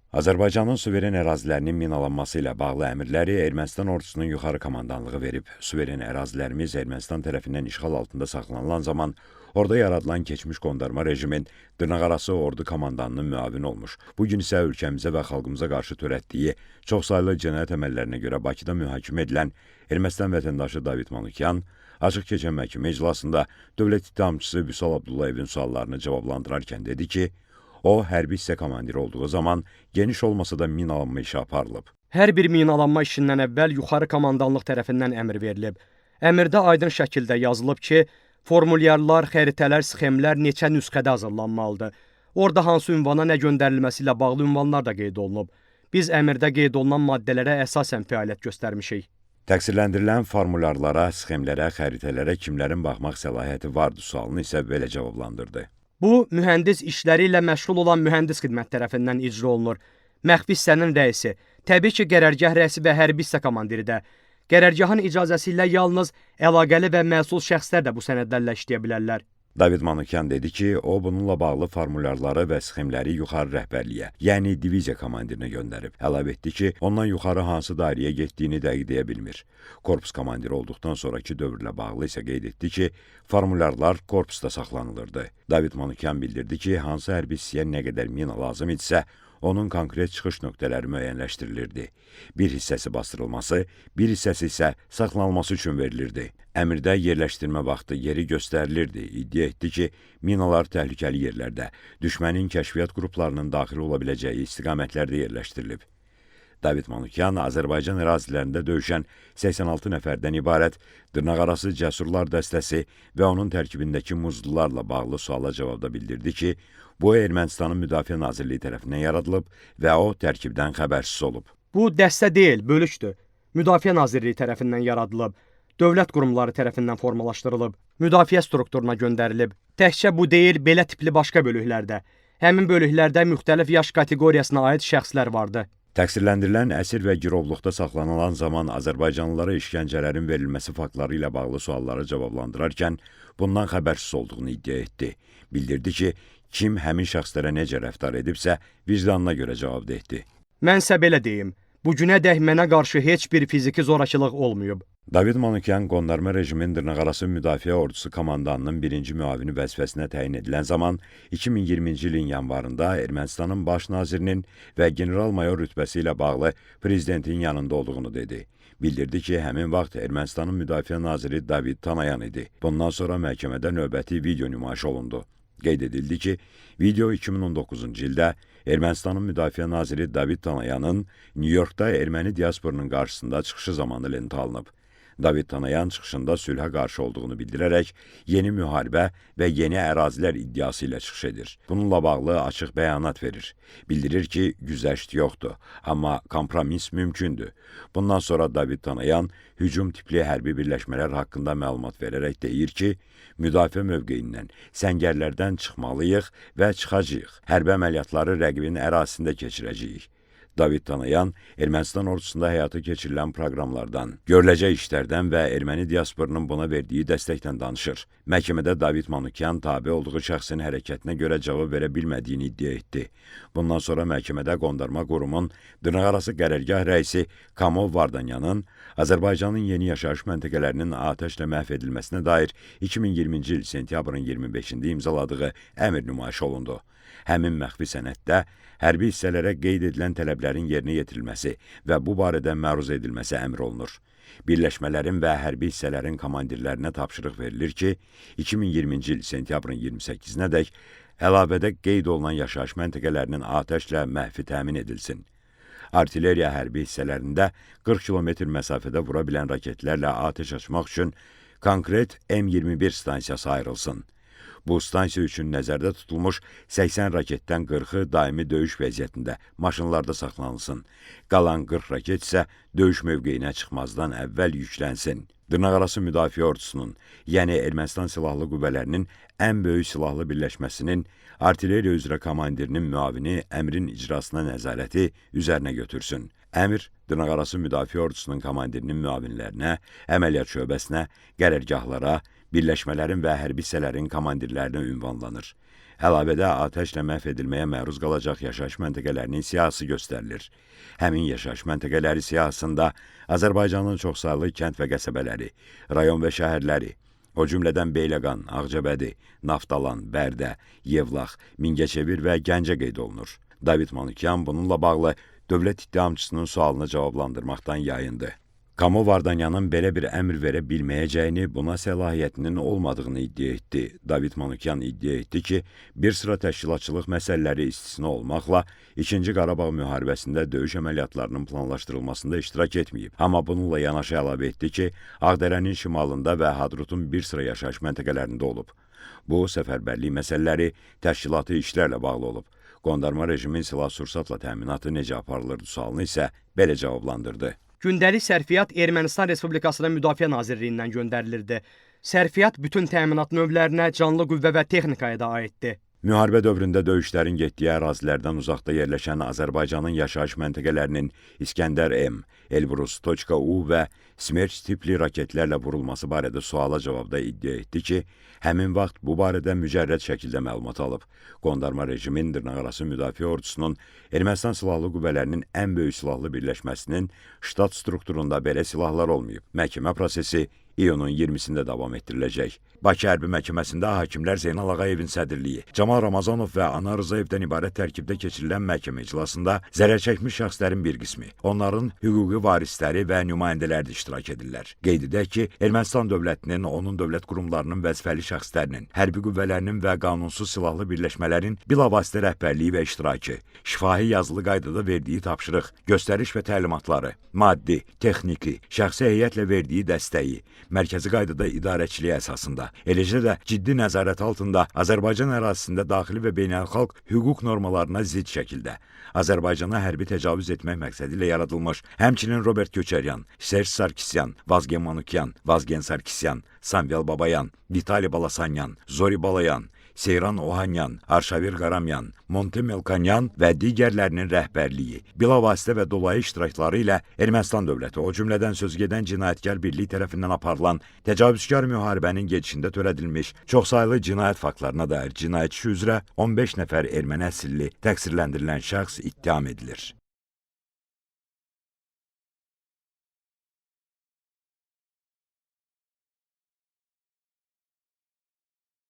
Azərbaycanın suveren ərazilərinin minalanması ilə bağlı əmrləri Ermənistan ordusunun yuxarı komandanlığı verib. Suveren ərazilərimiz Ermənistan tərəfindən işğal altında saxlanılan zaman orada yaradılan keçmiş qondarma rejimin dırnaqarası ordu komandanının müavini olmuş. Bugün isə ölkəmizə və xalqımıza qarşı törətdiyi çoxsaylı cinayət əməllərinə görə Bakıda mühakimə edilən Ermənistan vətəndaşı David Manukyan açıq keçən məhkəmə iclasında dövlət ittihamçısı Vüsal Abdullayevin suallarını cavablandırarkən dedi ki, o, hərbi hissə komandiri olduğu zaman geniş olmasa da minalanma işi aparılıb. Hər bir minalanma işindən əvvəl yuxarı komandanlıq tərəfindən əmr verilib. Əmrdə aydın şəkildə yazılıb ki, formulyarlar, xəritələr, sxemlər neçə nüsxədə hazırlanmalıdır. Orada hansı ünvana nə göndərilməsi ilə bağlı ünvanlar da qeyd olunub. Biz əmrdə qeyd olunan maddələrə əsasən fəaliyyət göstərmişik. Təqsirləndirilən formulyarlara, sxemlərə, xəritələrə kimlərin baxmaq səlahiyyəti vardı sualını isə belə cavablandırdı. Bu, mühəndis işləri ilə məşğul olan mühəndis xidmət tərəfindən icra olunur. Məxfi hissənin rəisi, təbii ki, qərargah rəisi və hərbi hissə komandiri də. Qərargahın icazəsi ilə yalnız əlaqəli və məsul şəxslər də bu sənədlərlə işləyə bilərlər. David Manukyan dedi ki, o bununla bağlı formulyarları və sxemləri yuxarı rəhbərliyə, yəni diviziya komandirinə göndərib. Əlavə etdi ki, ondan yuxarı hansı dairəyə getdiyini dəqiq deyə bilmir. Korpus komandiri olduqdan sonraki dövrlə bağlı isə qeyd etdi ki, formulyarlar korpusda saxlanılırdı. David Manukyan bildirdi ki, hansı hərbi hissəyə nə qədər mina lazım idisə, onun konkret çıxış nöqtələri müəyyənləşdirilirdi. Bir hissəsi bastırılması, bir hissəsi isə saxlanılması üçün verilirdi. Əmrdə yerləşdirmə vaxtı yeri göstərilirdi. İddia etdi ki, minalar təhlükəli yerlərdə, düşmənin kəşfiyyat qruplarının daxil ola biləcəyi istiqamətlərdə yerləşdirilib. David Manukyan Azərbaycan ərazilərində döyüşən 86 nəfərdən ibarət dırnaqarası cəsurlar dəstəsi və onun tərkibindəki muzlularla bağlı suala cavabda bildirdi ki, bu Ermənistanın Müdafiə Nazirliyi tərəfindən yaradılıb və o tərkibdən xəbərsiz olub. Bu dəstə deyil, bölükdür. Müdafiə Nazirliyi tərəfindən yaradılıb, dövlət qurumları tərəfindən formalaşdırılıb, müdafiə strukturuna göndərilib. Təkcə bu deyil, belə tipli başqa bölüklərdə. Həmin bölüklərdə müxtəlif yaş kateqoriyasına aid şəxslər vardı. Təqsirləndirilən əsir və girovluqda saxlanılan zaman azərbaycanlılara işgəncələrin verilməsi faktları ilə bağlı sualları cavablandırarkən bundan xəbərsiz olduğunu iddia etdi. Bildirdi ki, kim həmin şəxslərə necə rəftar edibsə, vicdanına görə cavab etdi. Mənsə belə deyim, bugünədək mənə qarşı heç bir fiziki zorakılıq olmayıb. David Manukyan qondarma rejimin dırnaqarası müdafiə ordusu komandanının birinci müavini vəzifəsinə təyin edilən zaman 2020-ci ilin yanvarında Ermənistanın baş nazirinin və general-mayor rütbəsi ilə bağlı prezidentin yanında olduğunu dedi. Bildirdi ki, həmin vaxt Ermənistanın müdafiə naziri David Tanayan idi. Bundan sonra məhkəmədə növbəti video nümayiş olundu. Qeyd edildi ki, video 2019-cu ildə Ermənistanın müdafiə naziri David Tanayanın New Yorkda erməni diasporunun qarşısında çıxışı zamanı lentə alınıb. David Tanayan çıxışında sülhə qarşı olduğunu bildirərək yeni müharibə və yeni ərazilər iddiası ilə çıxış edir. Bununla bağlı açıq bəyanat verir. Bildirir ki, güzəşt yoxdur, amma kompromis mümkündür. Bundan sonra David Tanayan hücum tipli hərbi birləşmələr haqqında məlumat verərək deyir ki, müdafiə mövqeyindən, səngərlərdən çıxmalıyıq və çıxacağıq. Hərbi əməliyyatları rəqibin ərazisində keçirəcəyik. David Tanayan Ermənistan ordusunda həyata keçirilən proqramlardan, görüləcək işlərdən və erməni diasporunun buna verdiyi dəstəkdən danışır. Məhkəmədə David Manukyan tabe olduğu şəxsin hərəkətinə görə cavab verə bilmədiyini iddia etdi. Bundan sonra məhkəmədə qondarma qurumun dırnaqarası qərargah rəisi Kamov Vardanyanın Azərbaycanın yeni yaşayış məntəqələrinin atəşlə məhv edilməsinə dair 2020-ci il sentyabrın 25-də imzaladığı əmr nümayiş olundu. Həmin məxfi sənəddə hərbi hissələrə qeyd edilən tələblərin yerinə yetirilməsi və bu barədə məruz edilməsi əmr olunur. Birləşmələrin və hərbi hissələrin komandirlərinə tapşırıq verilir ki, 2020-ci il sentyabrın 28-nədək əlavədə qeyd olunan yaşayış məntəqələrinin atəşlə məhvi təmin edilsin. Artilleriya hərbi hissələrində 40 km məsafədə vura bilən raketlərlə atəş açmaq üçün konkret M21 stansiyası ayrılsın. Bu stansiya üçün nəzərdə tutulmuş 80 raketdən 40-ı daimi döyüş vəziyyətində maşınlarda saxlanılsın. Qalan 40 raket isə döyüş mövqeyinə çıxmazdan əvvəl yüklənsin. Dırnaqarası müdafiə ordusunun, yəni Ermənistan Silahlı Qüvvələrinin ən böyük silahlı birləşməsinin artilleriya üzrə komandirinin müavini əmrin icrasına nəzarəti üzərinə götürsün. Əmr dırnaqarası müdafiə ordusunun komandirinin müavinlərinə, əməliyyat şöbəsinə, qərargahlara, birləşmələrin və hərbi hissələrin komandirlərinə ünvanlanır. Əlavədə atəşlə məhv edilməyə məruz qalacaq yaşayış məntəqələrinin siyahısı göstərilir. Həmin yaşayış məntəqələri siyahısında Azərbaycanın çoxsaylı kənd və qəsəbələri, rayon və şəhərləri, o cümlədən Beyləqan, Ağcabədi, Naftalan, Bərdə, Yevlax, Mingəçevir və Gəncə qeyd olunur. David Manukyan bununla bağlı dövlət ittihamçısının sualını cavablandırmaqdan yayındı. Kamo Vardanyanın belə bir əmr verə bilməyəcəyini, buna səlahiyyətinin olmadığını iddia etdi. David Manukyan iddia etdi ki, bir sıra təşkilatçılıq məsələləri istisna olmaqla 2-ci Qarabağ müharibəsində döyüş əməliyyatlarının planlaşdırılmasında iştirak etməyib. Amma bununla yanaşı əlavə etdi ki, Ağdərənin şimalında və Hadrutun bir sıra yaşayış məntəqələrində olub. Bu, səfərbərlik məsələləri təşkilati işlərlə bağlı olub. Qondarma rejimin silah-sursatla təminatı necə aparılırdı sualını isə belə cavablandırdı. Gündəlik sərfiyyat Ermənistan Respublikasının Müdafiə Nazirliyindən göndərilirdi. Sərfiyyat bütün təminat növlərinə, canlı qüvvə və texnikaya da aiddir. Müharibə dövründə döyüşlərin getdiyi ərazilərdən uzaqda yerləşən Azərbaycanın yaşayış məntəqələrinin İskəndər M, Elbrus.U və Smerç tipli raketlərlə vurulması barədə suala cavabda iddia etdi ki, həmin vaxt bu barədə mücərrəd şəkildə məlumat alıb. Qondarma rejimin dırnaqarası müdafiə ordusunun Ermənistan Silahlı Qüvvələrinin ən böyük silahlı birləşməsinin ştat strukturunda belə silahlar olmayıb. Məhkəmə prosesi iyunun 20-sində davam etdiriləcək. Bakı Hərbi Məhkəməsində hakimlər Zeynal Ağayevin sədrliyi, Camal Ramazanov və Anar Rızayevdən ibarət tərkibdə keçirilən məhkəmə iclasında zərər çəkmiş şəxslərin bir qismi, onların hüquqi varisləri və nümayəndələri də iştirak edirlər. Qeyd edək ki, Ermənistan dövlətinin, onun dövlət qurumlarının vəzifəli şəxslərinin, hərbi qüvvələrinin və qanunsuz silahlı birləşmələrin bilavasitə rəhbərliyi və iştirakı, şifahi yazılı qaydada verdiyi tapşırıq, göstəriş və təlimatları, maddi, texniki, şəxsi heyətlə verdiyi dəstəyi, mərkəzi qaydada idarəçiliyi əsasında, eləcə də ciddi nəzarət altında Azərbaycan ərazisində daxili və beynəlxalq hüquq normalarına zidd şəkildə Azərbaycana hərbi təcavüz etmək məqsədi ilə yaradılmış, həmçinin Robert Köçəryan, Serj Sarkisyan, Vazgen Manukyan, Vazgen Sarkisyan, Samvel Babayan, Vitali Balasanyan, Zori Balayan, Seyran Ohanyan, Arşavir Qaramyan, Monte Melkanyan və digərlərinin rəhbərliyi, bilavasitə və dolayı iştirakları ilə Ermənistan dövləti, o cümlədən sözgedən cinayətkar birlik tərəfindən aparılan təcavüzkar müharibənin gedişində törədilmiş çoxsaylı cinayət faktlarına dair cinayət işi üzrə 15 nəfər erməni əsilli təqsirləndirilən şəxs ittiham edilir.